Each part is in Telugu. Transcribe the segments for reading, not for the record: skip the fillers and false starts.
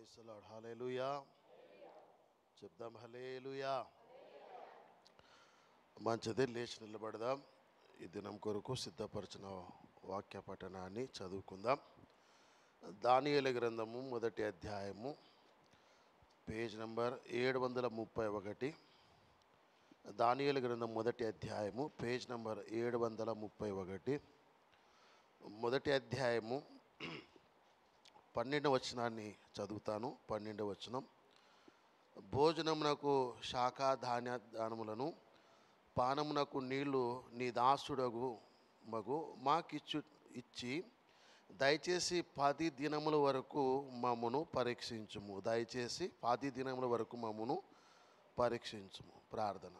Praise the lord. హల్లెలూయా. చెప్దాం హల్లెలూయా. మంచిది, లేచి నిలబడదాం. ఈ దినం కొరకు సిద్ధపరిచిన వాక్య పఠనాన్ని చదువుకుందాం. దానియేలు గ్రంథము మొదటి అధ్యాయము పేజ్ నంబర్ 731. దానియేలు గ్రంథం మొదటి అధ్యాయము పేజ్ నంబర్ 731. మొదటి అధ్యాయము 12వ వచనాన్ని చదువుతాను. 12వ వచనం: భోజనమునకు శాఖ ధాన్య దానములను, పానమునకు నీళ్లు నీ దాసుడగు మగు ఇచ్చి దయచేసి 10 దినముల వరకు మమ్మను పరీక్షించుము. దయచేసి 10 దినముల వరకు మమ్మను పరీక్షించుము. ప్రార్థన.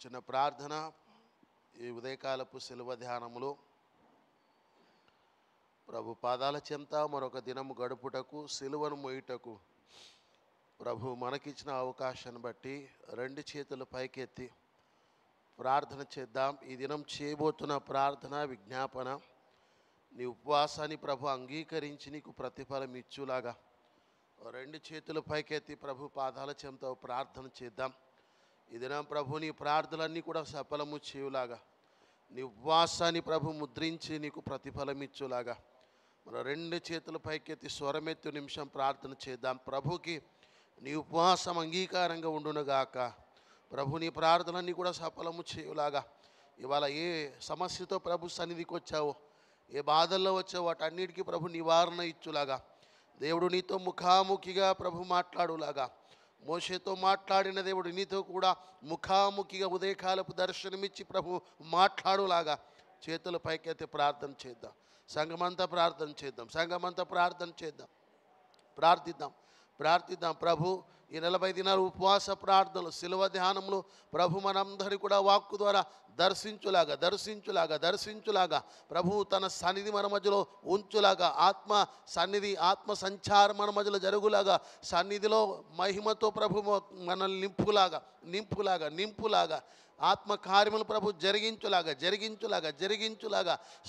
చిన్న ప్రార్థన. ఈ ఉదయకాలపు శిలువ ధ్యానములో ప్రభు పాదాల చెంత మరొక దినము గడుపుటకు, సిలువను మోయుటకు ప్రభు మనకిచ్చిన అవకాశాన్ని బట్టి 2 చేతులు పైకెత్తి ప్రార్థన చేద్దాం. ఈ దినం చేయబోతున్న ప్రార్థన విజ్ఞాపన నీ ఉపవాసాన్ని ప్రభు అంగీకరించి నీకు ప్రతిఫలం ఇచ్చులాగా 2 చేతులు పైకెత్తి ప్రభు పాదాల చెంత ప్రార్థన చేద్దాం. ఈ దినం ప్రభు నీ ప్రార్థనలన్నీ కూడా సఫలము చేయులాగా, నీ ఉపవాసాన్ని ప్రభు ముద్రించి నీకు ప్రతిఫలం ఇచ్చులాగా మన 2 చేతుల పైకెత్తి స్వరమెత్తు నిమిషం ప్రార్థన చేద్దాం. ప్రభుకి నీ ఉపవాసం అంగీకారంగా ఉండునుగాక. ప్రభు నీ ప్రార్థనలన్నీ కూడా సఫలము చేయులాగా, ఇవాళ ఏ సమస్యతో ప్రభు సన్నిధికి వచ్చావో, ఏ బాధల్లో వచ్చావో వాటన్నిటికీ ప్రభు నివారణ ఇచ్చులాగా, దేవుడు నీతో ముఖాముఖిగా ప్రభు మాట్లాడులాగా, మోషేతో మాట్లాడిన దేవుడు నీతో కూడా ముఖాముఖిగా ఉదయకాలపు దర్శనమిచ్చి ప్రభు మాట్లాడులాగా చేతుల పైకెత్తి ప్రార్థన చేద్దాం. సంఘమంతా ప్రార్థన చేద్దాం. సంఘమంతా ప్రార్థన చేద్దాం. ప్రార్థిద్దాం. ప్రభు ఈ 40 దినాలు ఉపవాస ప్రార్థనలు, శిలువ ధ్యానంలో ప్రభు మనందరి కూడా వాక్కు ద్వారా దర్శించులాగా ప్రభు తన సన్నిధి మన మధ్యలో ఉంచులాగా, ఆత్మ సన్నిధి, ఆత్మ సంచారం మన మధ్యలో జరుగులాగా, సన్నిధిలో మహిమతో ప్రభు మనల్ని నింపులాగా ఆత్మ కార్యములు ప్రభు జరిగించులాగా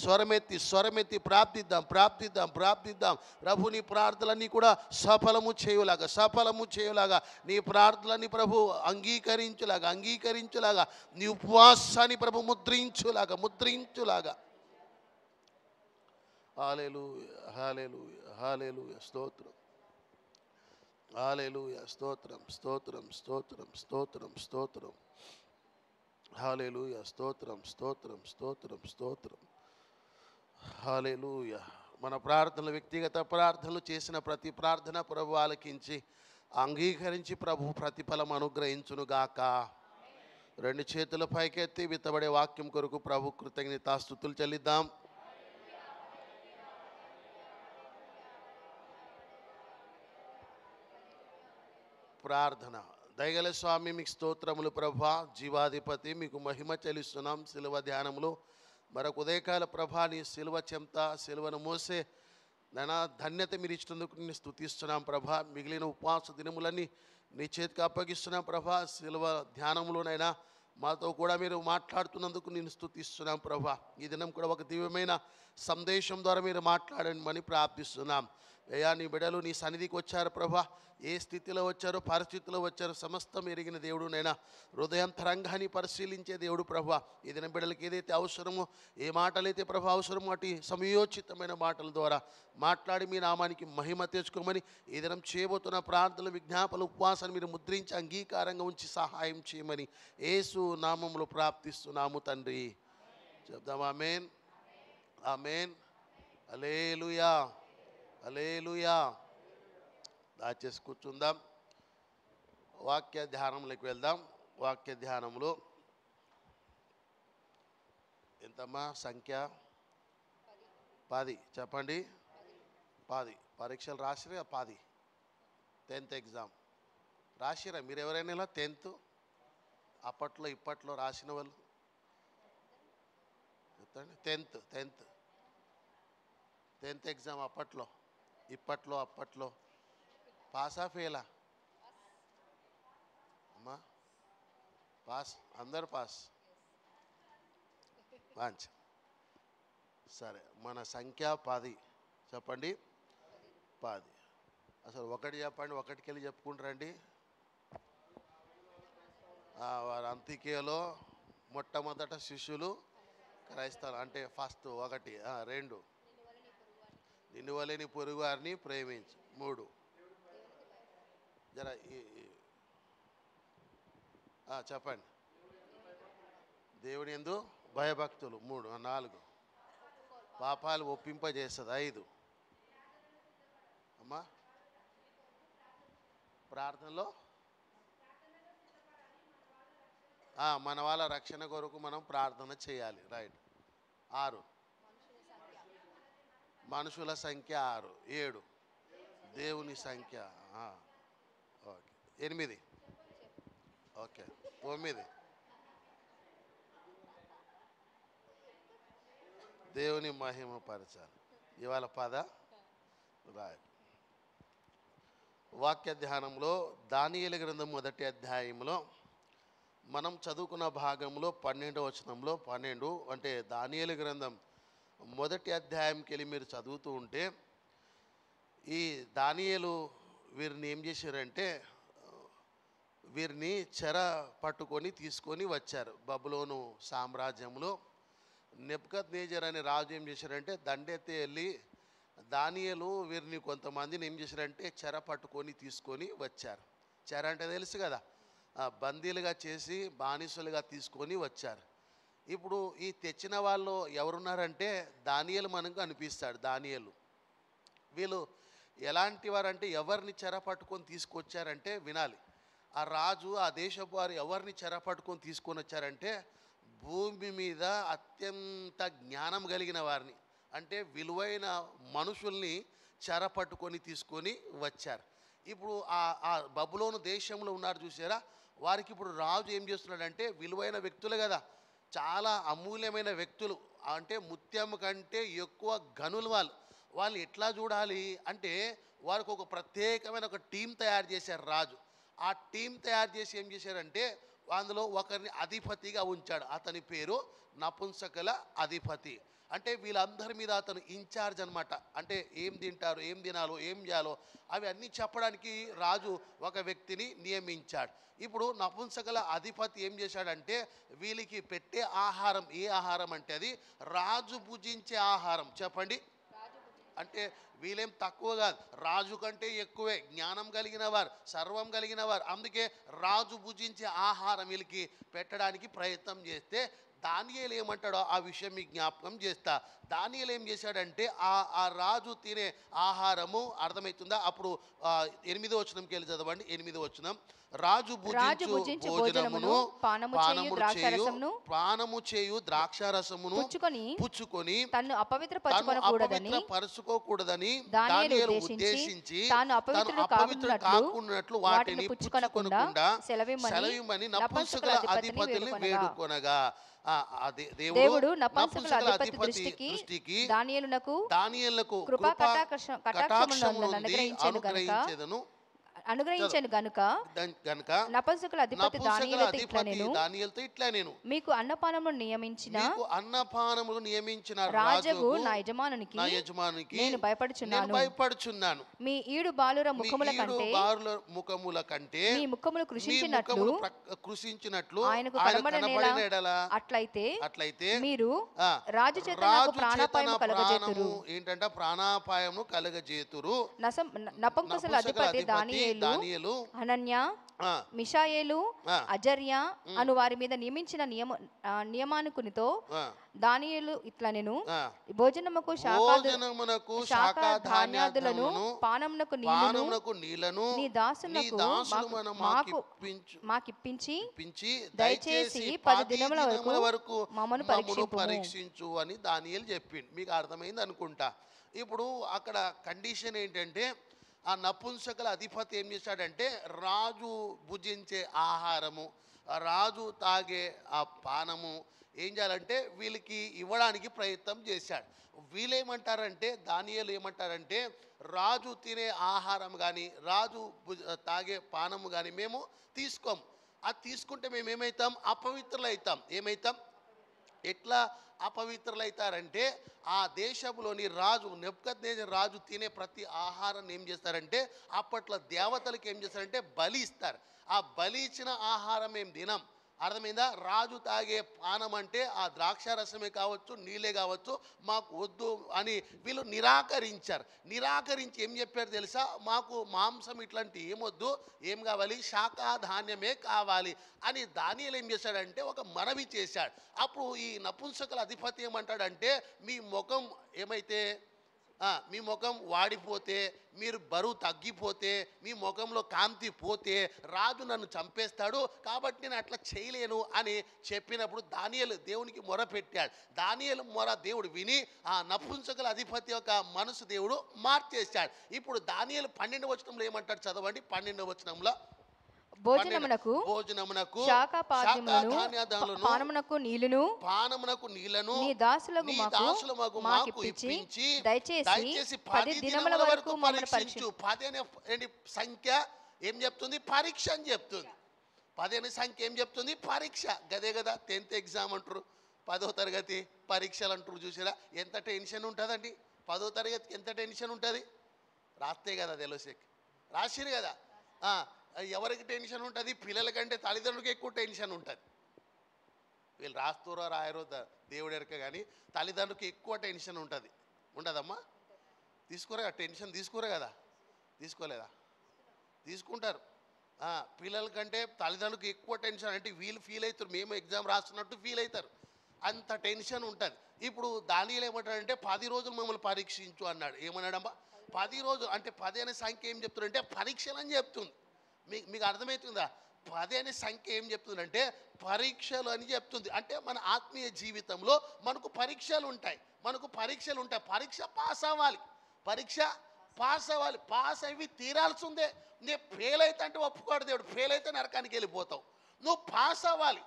స్వరమెత్తి ప్రార్థిద్దాం. ప్రభు నీ ప్రార్థనలన్నీ కూడా సఫలము చేయులాగా నీ ప్రార్థనలన్నీ ప్రభు అంగీకరించులాగా నీ ఉపవాసాన్ని ప్రభు ముద్రించులాగా. హల్లెలూయా. స్తోత్రం. హల్లెలూయా. స్తోత్రం. హల్లెలూయా. మన ప్రార్థనలు, వ్యక్తిగత ప్రార్థనలు చేసిన ప్రతి ప్రార్థన ప్రభు ఆలకించి అంగీకరించి ప్రభు ప్రతిఫలం అనుగ్రహించునుగాక. 2 చేతుల పైకెత్తి విత్తబడే వాక్యం కొరకు ప్రభు కృతజ్ఞతాస్తుతులు చెల్లిద్దాం. ప్రార్థన. దయగల స్వామి, మీకు స్తోత్రములు ప్రభా, జీవాధిపతి, మీకు మహిమ చెల్లిస్తున్నాం. శిలువ ధ్యానములో మరొక ఉదయకాల ప్రభా, నీ శిలువ చెంత, శిలువను మోసే నైనా ధన్యత మీరు ఇచ్చినందుకు నేను స్తుతిస్తున్నాం ప్రభా. మిగిలిన ఉపవాస దినములన్నీ నీ చేతికి అప్పగిస్తున్నాం ప్రభా. శిలువ ధ్యానంలోనైనా మాతో కూడా మీరు మాట్లాడుతున్నందుకు నేను స్తుతిస్తున్నాం ప్రభా. ఈ దినం కూడా ఒక దివ్యమైన సందేశం ద్వారా మీరు మాట్లాడమని ప్రార్థిస్తున్నాం. అయ్యా, నీ బిడ్డలు నీ సన్నిధికి వచ్చారు ప్రభా. ఏ స్థితిలో వచ్చారో, పరిస్థితిలో వచ్చారో సమస్తం ఎరిగిన దేవుడు నైనా, హృదయాంతరంగాన్ని పరిశీలించే దేవుడు ప్రభా. ఈ దిన బిడ్డలకి ఏదైతే అవసరమో, ఏ మాటలైతే ప్రభా అవసరమో అటు సమయోచితమైన మాటల ద్వారా మాట్లాడి మీ నామానికి మహిమ తెచ్చుకోమని ఈ దినం చేయబోతున్న ప్రార్థనలు, విజ్ఞాపనలు, ఉపవాసాన్ని మీరు ముద్రించి అంగీకారంగా ఉంచి సహాయం చేయమని యేసు నామములో ప్రార్థిస్తున్నాము తండ్రి. చెప్దాం ఆమేన్. హల్లెలూయా. దాచేసి కూర్చుందాం. వాక్య ధ్యానంలోకి వెళ్దాం. వాక్య ధ్యానంలో ఎంతమ్మా సంఖ్య? 10. చెప్పండి. 10 పరీక్షలు రాసిరా? 10 10th ఎగ్జామ్ రాసిరా? మీరు ఎవరైనా ఇలా 10th అప్పట్లో ఇప్పట్లో రాసిన వాళ్ళు చెప్తాండి. 10th ఎగ్జామ్ అప్పట్లో పాసా ఫెయిలా? అమ్మా పాస్, అందరు పాస్. మంచి సరే, మన సంఖ్య 10. చెప్పండి, 10. అసలు ఒకటి చెప్పండి, ఒకటికి వెళ్ళి చెప్పుకుంటారండి. వారు అంత్యలో మొట్టమొదట శిష్యులు క్రైస్తవులు అంటే ఫస్ట్ 1. 2 నిన్ను వలె నీ పొరుగు వారిని ప్రేమించు. 3 జర చెప్పండి, దేవుని యందు భయభక్తులు. 3 4 పాపాలు ఒప్పింపజేస్తుంది. 5 అమ్మా ప్రార్థనలో మన వాళ్ళ రక్షణ కొరకు మనం ప్రార్థన చేయాలి. రైట్. 6 మనుషుల సంఖ్య 6. 7 దేవుని సంఖ్య. ఓకే. 8 ఓకే. 9 దేవుని మహిమ పరచాలి. ఇవాళ 10 రైట్. వాక్య ధ్యానంలో దానియేలు గ్రంథం 1వ అధ్యాయంలో మనం చదువుకున్న భాగంలో 12వ వచనంలో 12 అంటే దానియేలు గ్రంథం 1వ అధ్యాయంకి వెళ్ళి మీరు చదువుతూ ఉంటే ఈ దానియేలు వీరిని ఏం చేశారంటే వీరిని చెర పట్టుకొని తీసుకొని వచ్చారు. బబులోను సామ్రాజ్యంలో నెబుకద్నెజర్ అనే రాజు ఏం చేశారంటే దండెత్తి వెళ్ళి దానియేలు వీరిని కొంతమందిని ఏం చేశారంటే చెర పట్టుకొని తీసుకొని వచ్చారు. చెర అంటే తెలుసు కదా, బందీలుగా చేసి బానిసలుగా తీసుకొని వచ్చారు. ఇప్పుడు ఈ తెచ్చిన వాళ్ళు ఎవరున్నారంటే దానియేలు మనకు అనిపిస్తాడు. దానియేలు వీళ్ళు ఎలాంటి వారంటే ఎవరిని చెర పట్టుకొని తీసుకొచ్చారంటే వినాలి. ఆ రాజు ఆ దేశపు వారు ఎవరిని చెర పట్టుకొని తీసుకొని వచ్చారంటే భూమి మీద అత్యంత జ్ఞానం కలిగిన వారిని అంటే విలువైన మనుషుల్ని చెర పట్టుకొని తీసుకొని వచ్చారు. ఇప్పుడు ఆ బబులోను దేశంలో ఉన్నారు చూసారా, వారికి ఇప్పుడు రాజు ఏం చేస్తున్నాడంటే విలువైన వ్యక్తులు కదా, చాలా అమూల్యమైన వ్యక్తులు అంటే ముత్యం కంటే ఎక్కువ గనులు వాళ్ళు ఎట్లా చూడాలి అంటే వారికి ఒక ప్రత్యేకమైన ఒక టీం తయారు చేశారు రాజు. ఆ టీం తయారు చేసి ఏం చేశారంటే అందులో ఒకరిని అధిపతిగా ఉంచాడు. అతని పేరు నపుంసకుల అధిపతి. అంటే వీళ్ళందరి మీద అతను ఇన్ఛార్జ్ అనమాట. అంటే ఏం తింటారు, ఏం తినాలో, ఏం చేయాలో అవి అన్నీ చెప్పడానికి రాజు ఒక వ్యక్తిని నియమించాడు. ఇప్పుడు నపుంసకుల అధిపతి ఏం చేశాడంటే వీళ్ళకి పెట్టే ఆహారం ఏ ఆహారం అంటే అది రాజు భుజించే ఆహారం. చెప్పండి, అంటే వీళ్ళేం తక్కువ కాదు, రాజు కంటే ఎక్కువే జ్ఞానం కలిగిన వారు, సర్వం కలిగిన వారు. అందుకే రాజు భుజించే ఆహారం వీళ్ళకి పెట్టడానికి ప్రయత్నం చేస్తే దానియేలు ఏమంటాడో ఆ విషయం మీకు జ్ఞాపకం చేస్తా. దానియేలు ఏం చేశాడంటే ఆ రాజు తినే ఆహారము అర్థమవుతుందా? అప్పుడు 8వ వచనంకి వెళ్ళి చదవండి. 8వ వచనం, రాజు భుజించు భోజనమును పానము చేయు ద్రాక్షారసమును పుచ్చుకొని తన్ను అపవిత్రపరచుకోకూడదని దానియేలు ఉద్దేశించి తాను అపవిత్రుడు కాకున్నట్లు వాటిని పుచ్చుకొనకుండా సెలవిమ్మని నపుంసకుల అధిపతిని వేడుకొనగా దేవుడు నపుంసకుల అధిపతి దృష్టికి దానియేలునకు కృపా కటాక్షములను అనుగ్రహించను గనుక నపుంసకుల అధిపతి దానియేలుతో ఇట్లా నేను మీకు అన్నపానములు నియమించిన రాజుకు నా యజమానునికి నేను భయపడుచున్నాను. మీ ఈడు బాలుర ముఖముల కంటే మీ ముఖములు కృషించినట్లు ఆయనకు కనబడిన ఎడల అట్లయితే మీరు రాజు చేత ప్రాణాపాయము కలుగజేతురు. ఏంటంటే ప్రాణాపాయము కలుగజేతురు. నపుంసకుల అధిపతి దానియేలు హనన్యా మిషాయేలు అజర్యా అను వారి మీద నియమించిన నియమానుకునితో దానియేలు ఇట్లా నేను భోజనముకు శాఖ ధాన్యాదులను పానమునకు నీళ్లను నీ దాసులకు మాకిప్పించి దయచేసి 10 దినముల వరకు మమ్మను పరీక్షించు అని దానియేలు చెప్పిండు. మీకు అర్థమైంది అనుకుంటా. ఇప్పుడు అక్కడ కండిషన్ ఏంటంటే ఆ నపుంసకుల అధిపతి ఏం చేశాడంటే రాజు భుజించే ఆహారము, రాజు తాగే ఆ పానము ఏం చేయాలంటే వీళ్ళకి ఇవ్వడానికి ప్రయత్నం చేశాడు. వీళ్ళేమంటారంటే దానియేలు ఏమంటారంటే రాజు తినే ఆహారం కానీ రాజు తాగే పానము కానీ మేము తీసుకోము. అది తీసుకుంటే మేము ఏమవుతాం? అపవిత్రులు అవుతాం. ఏమవుతాం? ఎట్లా అపవిత్రులైతారంటే ఆ దేశంలోని రాజు నెబుకద్నెజర్ రాజు తినే ప్రతి ఆహారాన్ని ఏం చేస్తారంటే అప్పట్లో దేవతలకు ఏం చేస్తారంటే బలి ఇస్తారు. ఆ బలి ఇచ్చిన ఆహారం ఏం తినం. అర్థమైందా? రాజు తాగే పానం అంటే ఆ ద్రాక్షారసమే కావచ్చు, నీళ్ళే కావచ్చు, మాకు వద్దు అని వీళ్ళు నిరాకరించారు. నిరాకరించి ఏం చెప్పారు తెలుసా? మాకు మాంసం ఇట్లాంటి ఏమొద్దు, ఏం కావాలి, శాకాధాన్యమే కావాలి అని దానియేలు ఏం చేశాడంటే ఒక మనవి చేశాడు. అప్పుడు ఈ నపుంసకుల అధిపతి ఏమంటాడంటే, మీ ముఖం ఏమైతే మీ ముఖం వాడిపోతే, మీరు బరువు తగ్గిపోతే, మీ ముఖంలో కాంతి పోతే రాజు నన్ను చంపేస్తాడు, కాబట్టి నేను అట్లా చేయలేను అని చెప్పినప్పుడు దానియేలు దేవునికి మొర పెట్టాడు. దానియేలు మొర దేవుడు విని ఆ నపుంసకుల అధిపతి యొక్క మనసు దేవుడు మార్చేశాడు. ఇప్పుడు దానియేలు 12వ వచనంలో ఏమంటాడు చదవండి. 12వ వచనంలో భోజనమునకు శాఖాధాన్యములను పానమునకు నీళ్లను నీ దాసులకు మాకు ఇప్పించి దయచేసి 10 దినముల వరకు పరీక్షించు. 10 అనే సంఖ్య ఏం చెప్తుంది? పరీక్ష అని చెప్తుంది. 10 అనే సంఖ్య ఏం చెప్తుంది? పరీక్ష. గదే కదా 10th ఎగ్జామ్ అంటారు, 10వ తరగతి పరీక్షలు అంటారు. చూసారా ఎంత టెన్షన్ ఉంటుందండి? 10వ తరగతికి ఎంత టెన్షన్ ఉంటుంది? రాస్తే కదా తెలుసు, రాసిరు కదా. ఎవరికి టెన్షన్ ఉంటుంది? పిల్లల కంటే తల్లిదండ్రులకి ఎక్కువ టెన్షన్ ఉంటుంది. వీళ్ళు రాస్తారో రాయరో దేవుడు ఎరక, కానీ తల్లిదండ్రులకి ఎక్కువ టెన్షన్ ఉంటుంది. ఉండదమ్మా? తీసుకోరా టెన్షన్? తీసుకోరా కదా, తీసుకోలేదా? తీసుకుంటారు. పిల్లల కంటే తల్లిదండ్రులకు ఎక్కువ టెన్షన్. అంటే వీళ్ళు ఫీల్ అవుతారు, మేము ఎగ్జామ్ రాస్తున్నట్టు ఫీల్ అవుతారు, అంత టెన్షన్ ఉంటుంది. ఇప్పుడు దానియేలు ఏమంటాడంటే 10 రోజులు మమ్మల్ని పరీక్షించు అన్నాడు. ఏమన్నాడమ్మా? 10 రోజులు అంటే 10 అనే సంఖ్య ఏం చెప్తుందంటే పరీక్షలు అని చెప్తుంది. మీకు అర్థమవుతుందా? 10 అనే సంఖ్య ఏం చెప్తుందంటే పరీక్షలు అని చెప్తుంది. అంటే మన ఆత్మీయ జీవితంలో మనకు పరీక్షలు ఉంటాయి, పరీక్ష పాస్ అవ్వాలి, పాస్ అవి తీరాల్సిందే. నేను ఫెయిల్ అయితే అంటే ఒప్పుకోడు దేవుడు, ఫెయిల్ అయితే నరకానికి వెళ్ళిపోతావు. నువ్వు పాస్ అవ్వాలి.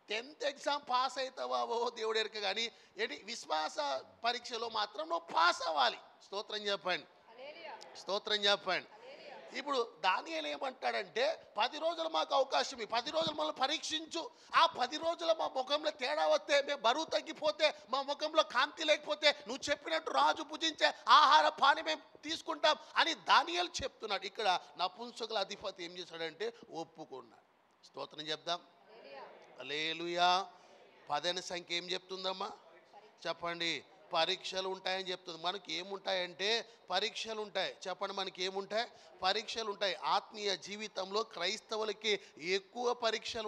10th ఎగ్జామ్ పాస్ అవుతావా ఓ దేవుడు ఎరక, కానీ ఏంటి విశ్వాస పరీక్షలో మాత్రం నువ్వు పాస్ అవ్వాలి. స్తోత్రం చెప్పండి, స్తోత్రం చెప్పండి. ఇప్పుడు దానియేలు ఏమంటాడంటే 10 రోజులు మాకు అవకాశం, 10 రోజులు మనల్ని పరీక్షించు. ఆ 10 రోజులు మా ముఖంలో తేడా వస్తే, మేము బరువు తగ్గిపోతే, మా ముఖంలో కాంతి లేకపోతే నువ్వు చెప్పినట్టు రాజు భుజించే ఆహార పాని మేము తీసుకుంటాం అని దానియేలు చెప్తున్నాడు. ఇక్కడ నపుంసకుల అధిపతి ఏం చేశాడంటే ఒప్పుకున్నాడు. స్తోత్రం చెప్దాం, హల్లెలూయా. 10 అనే సంఖ్య ఏం చెప్తుందమ్మా? చెప్పండి. పరీక్షలు ఉంటాయని చెప్తుంది. మనకి ఏముంటాయంటే పరీక్షలు ఉంటాయి. చెప్పండి, మనకి ఏముంటాయి? పరీక్షలు ఉంటాయి. ఆత్మీయ జీవితంలో క్రైస్తవులకి ఎక్కువ పరీక్షలు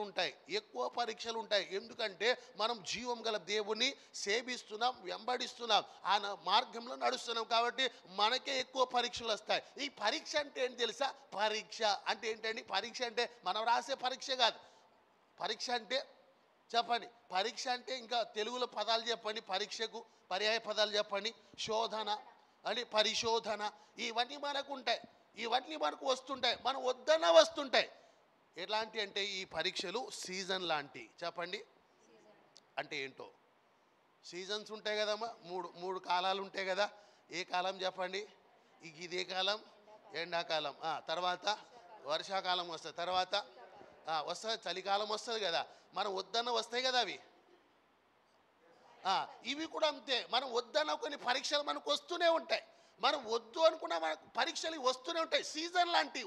ఉంటాయి. ఎందుకంటే మనం జీవం గల దేవుణ్ణి సేవిస్తున్నాం, వెంబడిస్తున్నాం, ఆయన మార్గంలో నడుస్తున్నాం, కాబట్టి మనకే ఎక్కువ పరీక్షలు వస్తాయి. ఈ పరీక్ష అంటే ఏంటి తెలుసా? పరీక్ష అంటే ఏంటండి? పరీక్ష అంటే మనం రాసే పరీక్ష కాదు. పరీక్ష అంటే చెప్పండి, పరీక్ష అంటే ఇంకా తెలుగులో పదాలు చెప్పండి. పరీక్షకు పర్యాయ పదాలు చెప్పండి. శోధన అని, పరిశోధన, ఇవన్నీ మనకు ఉంటాయి, ఇవన్నీ మనకు వస్తుంటాయి, మనం వద్దన్న వస్తుంటాయి. ఎలాంటి అంటే ఈ పరీక్షలు సీజన్ లాంటి. చెప్పండి అంటే ఏంటో? సీజన్స్ ఉంటాయి కదమ్మా, మూడు కాలాలు ఉంటాయి కదా. ఏ కాలం చెప్పండి? ఇదే కాలం ఎండాకాలం, తర్వాత వర్షాకాలం వస్తుంది, తర్వాత వస్తుంది చలికాలం వస్తుంది కదా. మనం వద్దన్న వస్తాయి కదా అవి. ఇవి కూడా అంతే, మనం వద్దన్న కొన్ని పరీక్షలు మనకు వస్తూనే ఉంటాయి. మనం వద్దు అనుకున్న మనకు పరీక్షలు వస్తూనే ఉంటాయి. సీజన్ లాంటివి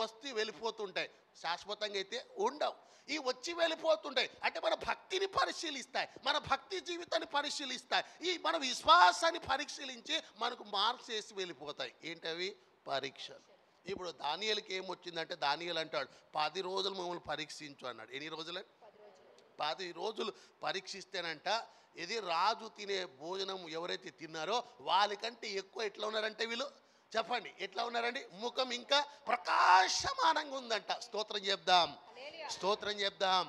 వస్తే వెళ్ళిపోతుంటాయి, శాశ్వతంగా అయితే ఉండవు. ఈ వచ్చి వెళ్ళిపోతుంటాయి. అంటే మన భక్తిని పరిశీలిస్తాయి, మన భక్తి జీవితాన్ని పరిశీలిస్తాయి, ఈ మన విశ్వాసాన్ని పరిశీలించి మనకు మార్క్స్ వేసి వెళ్ళిపోతాయి. ఏంటవి? పరీక్షలు. ఇప్పుడు దానియేలుకి ఏమొచ్చిందంటే దానియేలు అంటాడు 10 రోజులు మమ్మల్ని పరీక్షించు అన్నాడు. ఎన్ని రోజులు? 10 రోజులు పరీక్షిస్తేనంట ఇది రాజు తినే భోజనం ఎవరైతే తిన్నారో వాళ్ళకంటే ఎక్కువ ఎట్లా ఉన్నారంటే వీళ్ళు. చెప్పండి ఎట్లా ఉన్నారండి? ముఖం ఇంకా ప్రకాశమానంగా ఉందంట. స్తోత్రం చెప్దాం, స్తోత్రం చెప్దాం.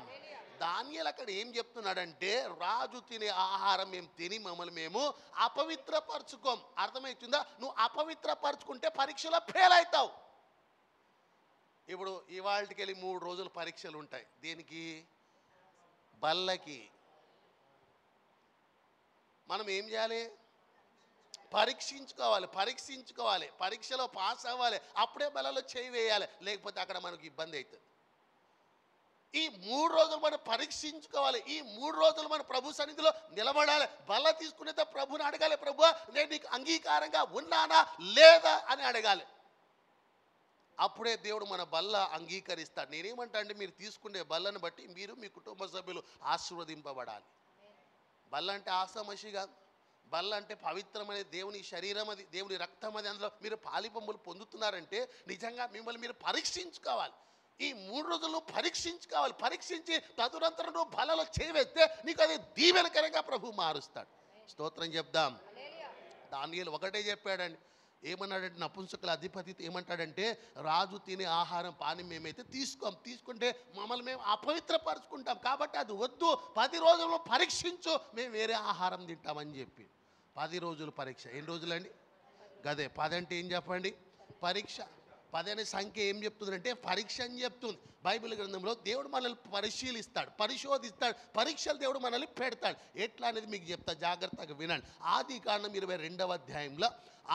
దానియేలు అక్కడ ఏం చెప్తున్నాడంటే రాజు తినే ఆహారం మేము తిని మమ్మల్ని మేము అపవిత్రపరచుకోం. అర్థమవుతుందా? నువ్వు అపవిత్రపరచుకుంటే పరీక్షలో ఫెయిల్ అవుతావు. ఇప్పుడు ఇవాళకి వెళ్ళి 3 రోజులు పరీక్షలు ఉంటాయి. దేనికి? బల్లకి. మనం ఏం చేయాలి? పరీక్షించుకోవాలి. పరీక్షలో పాస్ అవ్వాలి, అప్పుడే బలలో చేయి వేయాలి, లేకపోతే అక్కడ మనకు ఇబ్బంది అవుతుంది. ఈ 3 రోజులు మనం పరీక్షించుకోవాలి. ఈ 3 రోజులు మన ప్రభు సన్నిధిలో నిలబడాలి. బల్ల తీసుకునేదో ప్రభుని అడగాలి, ప్రభు నేను నీకు అంగీకారంగా ఉన్నానా లేదా అని అడగాలి. అప్పుడే దేవుడు మన బల్ల అంగీకరిస్తాడు. నేనేమంటా అంటే మీరు తీసుకునే బల్లను బట్టి మీరు మీ కుటుంబ సభ్యులు ఆశీర్వదింపబడాలి. బల్ల అంటే ఆసామషి కాదు. బల్ల అంటే పవిత్రమైన దేవుని శరీరం, అది దేవుని రక్తం, అది అందులో మీరు పాలిపంపులు పొందుతున్నారంటే నిజంగా మిమ్మల్ని మీరు పరీక్షించుకోవాలి. ఈ 3 రోజుల్లో పరీక్షించుకోవాలి. పరీక్షించి తదునంతరం నువ్వు బలలో చేయవేస్తే నీకు అది దీవెనకరంగా ప్రభు మారుస్తాడు. స్తోత్రం చెప్దాం. దానియేలు ఒకటే చెప్పాడండి. ఏమన్నాడంటే నపుంసకుల అధిపతి ఏమంటాడంటే, రాజు తినే ఆహారం పానీయం మేమైతే తీసుకుంటే మమ్మల్ని మేము అపవిత్రపరుచుకుంటాం, కాబట్టి అది వద్దు, 10 రోజుల్లో పరీక్షించు, మేము వేరే ఆహారం తింటామని చెప్పి. 10 రోజులు పరీక్ష. ఎన్ని రోజులండి? గదే 10 అంటే ఏం చెప్పండి? పరీక్ష. 10 అనే సంఖ్య ఏం చెప్తుందంటే పరీక్ష అని చెప్తుంది. బైబిల్ గ్రంథంలో దేవుడు మనల్ని పరిశీలిస్తాడు, పరిశోధిస్తాడు, పరీక్షలు దేవుడు మనల్ని పెడతాడు. ఎట్లా అనేది మీకు చెప్తా, జాగ్రత్తగా వినండి. ఆదికాండం 22వ అధ్యాయంలో,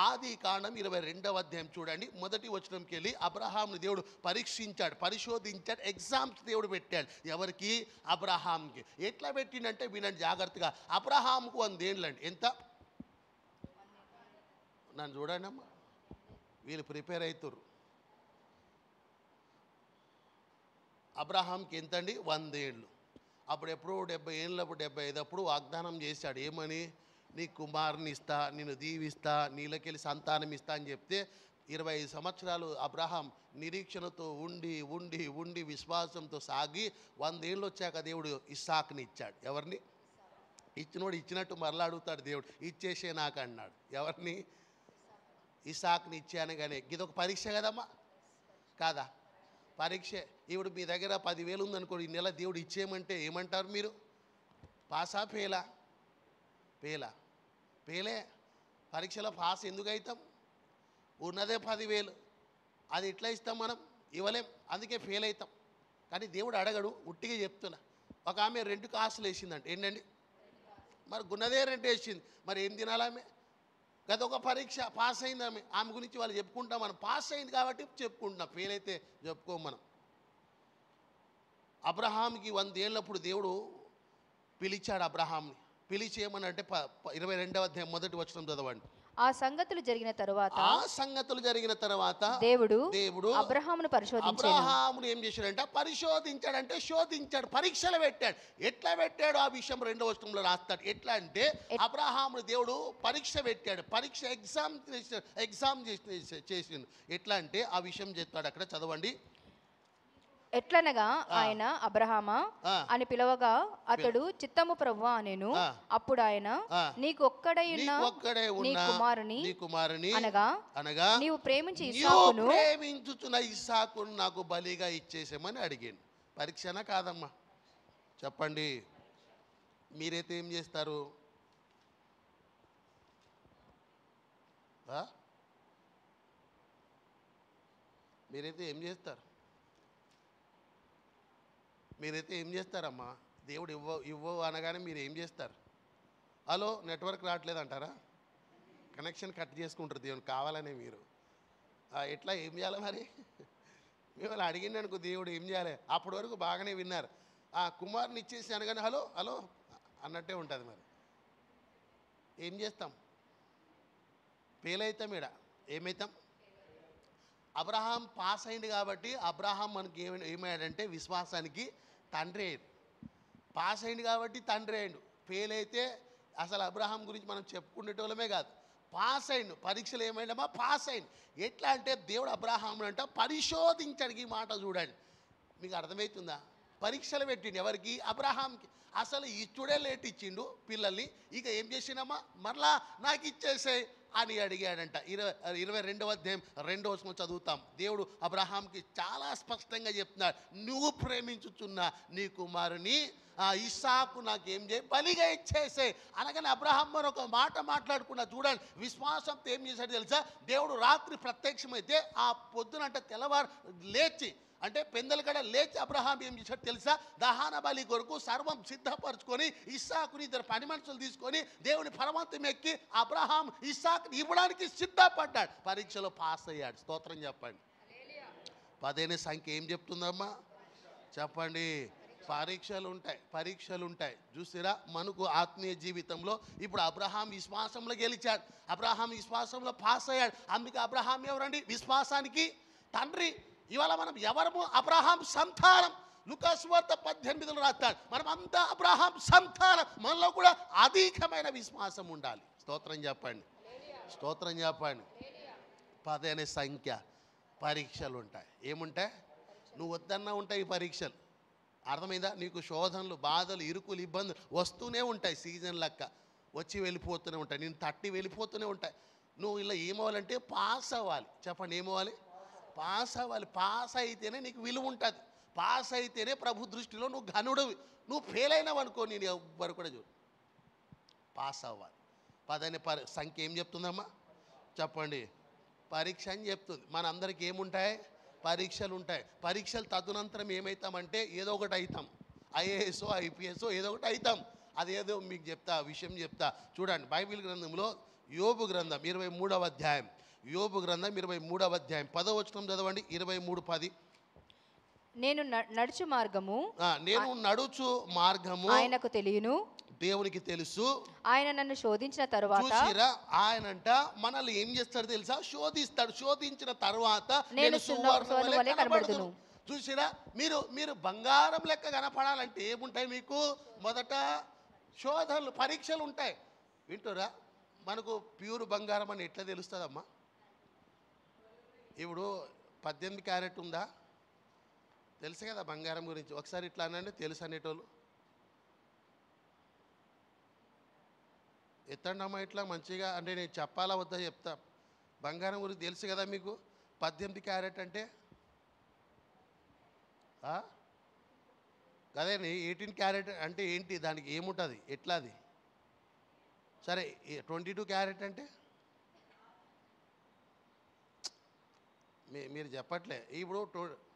ఆదికాండం 22వ అధ్యాయం చూడండి. మొదటి వచనంకి వెళ్ళి అబ్రహాంని దేవుడు పరీక్షించాడు, పరిశోధించాడు, ఎగ్జామ్స్ దేవుడు పెట్టాడు. ఎవరికి? అబ్రహాంకి. ఎట్లా పెట్టిండంటే వినండి జాగ్రత్తగా. అబ్రహాంకు 100 ఏండ్లండి. ఎంత? నన్ను చూడండి అమ్మా, వీళ్ళు ప్రిపేర్ అవుతారు. అబ్రహాంకి ఎంతండి? 100 ఏళ్ళు. అప్పుడు ఎప్పుడో 70 ఏళ్ళప్పుడు 75 అప్పుడు వాగ్దానం చేశాడు. ఏమని? నీ కుమారుని ఇస్తా, నిన్ను దీవిస్తా, నీళ్ళకెళ్ళి సంతానం ఇస్తా అని చెప్తే 25 సంవత్సరాలు అబ్రహాం నిరీక్షణతో ఉండి ఉండి ఉండి విశ్వాసంతో సాగి 100 ఏళ్ళు వచ్చాక దేవుడు ఇస్సాకుని ఇచ్చాడు. ఎవరిని? ఇచ్చినోడు ఇచ్చినట్టు మరలా అడుగుతాడు దేవుడు, ఇచ్చేసే నాకు అన్నాడు. ఎవరిని? ఇస్సాకుని ఇచ్చాను. కానీ ఇదొక పరీక్ష కదమ్మా, కాదా? పరీక్ష. ఇప్పుడు మీ దగ్గర 10,000 ఉందనుకోండి, ఈ నెల దేవుడు ఇచ్చేయమంటే ఏమంటారు మీరు? పాసా ఫెయిలా? ఫెయిలే. పరీక్షలో పాస్ ఎందుకు అవుతాం? ఉన్నదే 10,000, అది ఎట్లా ఇస్తాం మనం? ఇవ్వలేం, అందుకే ఫెయిల్ అవుతాం. కానీ దేవుడు అడగడు, ఉట్టిగా చెప్తున్నా. ఒక ఆమె 2 కాసులు వేసిందంట. ఏంటండి? మరి గున్నదే 2 వేసింది, మరి ఏం తినాలి ఆమె? గదొక పరీక్ష. పాస్ అయింది ఆమె. ఆమె గురించి వాళ్ళు చెప్పుకుంటాం, మనం పాస్ అయింది కాబట్టి చెప్పుకుంటున్నాం, ఫెయిల్ అయితే చెప్పుకోం మనం. అబ్రహాంకి 100 ఏళ్ళప్పుడు దేవుడు పిలిచాడు. అబ్రహాంని పిలిచి ఏమనంటే 22వ అధ్యాయం మొదటి వచనం చదవండి. ఆ సంగతులు జరిగిన తరువాత దేవుడు అబ్రహామును ఏం చేశాడంటే పరిశోధించాడంటే శోధించాడు, పరీక్షలు పెట్టాడు. ఎట్లా పెట్టాడు ఆ విషయం 2వ వచనంలో రాస్తాడు. ఎట్లా అంటే అబ్రహామును దేవుడు పరీక్ష పెట్టాడు, పరీక్ష ఎగ్జామ్ చేసిండు. ఎట్లా అంటే ఆ విషయం చెప్తాడు అక్కడ, చదవండి. ఎట్లనగా ఆయన అబ్రహామా అని పిలవగా అతడు చిత్తము ప్రభువా అనెను. అప్పుడు ఆయన నీకు ఒక్కడై ఉన్న నీ కుమారుని అనగా నీవు ప్రేమించుచున్న ఇస్సాకును నాకు బలిగా ఇచ్చేసామని అడిగాను. పరీక్షనా కాదమ్మా? చెప్పండి. మీరైతే ఏం చేస్తారు? మీరైతే ఏం చేస్తారు? మీరైతే ఏం చేస్తారమ్మా? దేవుడు ఇవ్వ అనగానే మీరు ఏం చేస్తారు? హలో, నెట్వర్క్ రావట్లేదు అంటారా? కనెక్షన్ కట్ చేసుకుంటారు దేవుడు కావాలనే. మీరు ఎట్లా ఏం చేయాలి మరి? మిమ్మల్ని అడిగింది అనుకో దేవుడు ఏం చేయాలి? అప్పటి వరకు బాగానే విన్నారు. ఆ కుమారుని ఇచ్చేసి అనగానే హలో హలో అన్నట్టే ఉంటుంది. మరి ఏం చేస్తాం? ఫెయిల్ అవుతాం. ఏమవుతాం? అబ్రహాం పాస్ అయింది కాబట్టి అబ్రహాం మనకి ఏమయ్యాడంటే విశ్వాసానికి తండ్రి అయ్యాడు. పాస్ అయింది కాబట్టి తండ్రి అయ్యాడు. ఫెయిల్ అయితే అసలు అబ్రహాం గురించి మనం చెప్పుకునేటోళ్ళమే కాదు. పాస్ అయిండు, పరీక్షలు ఏమైందమ్మా? పాస్ అయింది. ఎట్లా అంటే దేవుడు అబ్రహాం అంట పరిశోధించాడు. ఈ మాట చూడండి, మీకు అర్థమవుతుందా? పరీక్షలు పెట్టిండు. ఎవరికి? అబ్రహాంకి. అసలు ఇచ్చుడే లేట్ ఇచ్చిండు పిల్లల్ని. ఇక ఏం చేసినమ్మా? మరలా నాకు ఇచ్చేసాయి అని అడిగాడంట. 22వ అధ్యాయం 2వ వచనం చదువుతాం. దేవుడు అబ్రహాంకి చాలా స్పష్టంగా చెప్తున్నాడు, నువ్వు ప్రేమించుచున్న నీ కుమారుని ఇస్సాకు నాకేం చేయి? బలిగా ఇచ్చేసే అనగానే అబ్రహాం ఒక మాట మాట్లాడుకున్నా. చూడండి, విశ్వాసంతో ఏం చేశాడు తెలుసా? దేవుడు రాత్రి ప్రత్యక్షమైతే ఆ పొద్దునంట తెల్లవారు లేచి, అంటే పెందల కడ లేచి అబ్రహాం ఏం చేశాడు తెలుసా? దహన బలి కొరకు సర్వం సిద్ధపరచుకొని ఇస్సాకుని 2 పని మనుషులు తీసుకొని దేవుని పర్వతం ఎక్కి అబ్రహాం ఇస్సాకుని ఇవ్వడానికి సిద్ధపడ్డాడు. పరీక్షలో పాస్ అయ్యాడు. స్తోత్రం చెప్పండి. 10 సంఖ్య ఏం చెప్తుందమ్మా? చెప్పండి, పరీక్షలు ఉంటాయి చూసారా మనకు ఆత్మీయ జీవితంలో. ఇప్పుడు అబ్రహాం విశ్వాసంలో గెలిచాడు, అబ్రహాం విశ్వాసంలో పాస్ అయ్యాడు. అందుకే అబ్రహాం ఎవరండి? విశ్వాసానికి తండ్రి. ఇవాళ మనం ఎవరము? అబ్రహాం సంతానం. లూకాసు వార్త 18లో రాస్తాడు మనం అంతా అబ్రహాం సంతానం. మనలో కూడా అధికమైన విశ్వాసం ఉండాలి. స్తోత్రం చెప్పండి, స్తోత్రం చెప్పండి. 10 అనే సంఖ్య. పరీక్షలు ఉంటాయి. ఏముంటాయి? నువ్వు వద్దన్నా ఉంటాయి ఈ పరీక్షలు. అర్థమైందా? నీకు శోధనలు, బాధలు, ఇరుకులు, ఇబ్బందులు వస్తూనే ఉంటాయి. సీజన్ లెక్క వచ్చి వెళ్ళిపోతూనే ఉంటాయి. నేను తట్టి వెళ్ళిపోతూనే ఉంటాయి. నువ్వు ఇలా ఏమవ్వాలంటే పాస్ అవ్వాలి. చెప్పండి, ఏమవ్వాలి? పాస్ అవ్వాలి. పాస్ అయితేనే నీకు విలువ ఉంటుంది. పాస్ అయితేనే ప్రభు దృష్టిలో నువ్వు ఘనుడివి. నువ్వు ఫెయిల్ అయినావు అనుకో, నేను ఎవ్వరు కూడా చూడు. పాస్ అవ్వాలి. 10 అనే సంఖ్య ఏం చెప్తుందమ్మా? చెప్పండి, పరీక్ష అని చెప్తుంది. మనందరికీ ఏముంటాయి? పరీక్షలు ఉంటాయి. పరీక్షలు తదనంతరం ఏమవుతామంటే ఏదో ఒకటి అవుతాం. ఐఏఎస్, ఐపీఎస్ ఏదో ఒకటి అవుతాం. అదేదో మీకు చెప్తా, విషయం చెప్తా. చూడండి, బైబిల్ గ్రంథంలో యోబు గ్రంథం 23వ అధ్యాయం. యోబు గ్రంథం 23వ అధ్యాయం 10వ వచనం చదవండి. 23:10. నేను నడుచు మార్గము ఆయనకు తెలియను, దేవునికి తెలుసు. ఆయన నన్ను శోధించిన తరువాత. చూసిరా, ఆయనంట మనల్ని ఏం చేస్తాడు తెలుసా? శోధిస్తాడు. శోధించిన తర్వాత నేను సువర్ణం వలె కనబడుదును. చూసిరా, మీరు బంగారం లెక్క కనపడాలంటే ఏముంటాయి మీకు? మొదట శోధనలు, పరీక్షలు ఉంటాయి. వింటురా, మనకు ప్యూర్ బంగారం అని ఎట్లా తెలుస్తుందమ్మా? ఇప్పుడు 18 క్యారెట్ ఉందా? తెలుసు కదా బంగారం గురించి. ఒకసారి ఇట్లా అనండి, తెలుసు అనేటోళ్ళు ఎత్తండి అమ్మా ఇట్లా మంచిగా. అంటే నేను చెప్పాలా వద్దా చెప్తా. బంగారం గురించి తెలుసు కదా మీకు. 18 క్యారెట్ అంటే అదే 18 క్యారెట్ అంటే ఏంటి? దానికి ఏముంటుంది? ఎట్లా అది? సరే, 22 క్యారెట్ అంటే మీరు చెప్పట్లే. ఇప్పుడు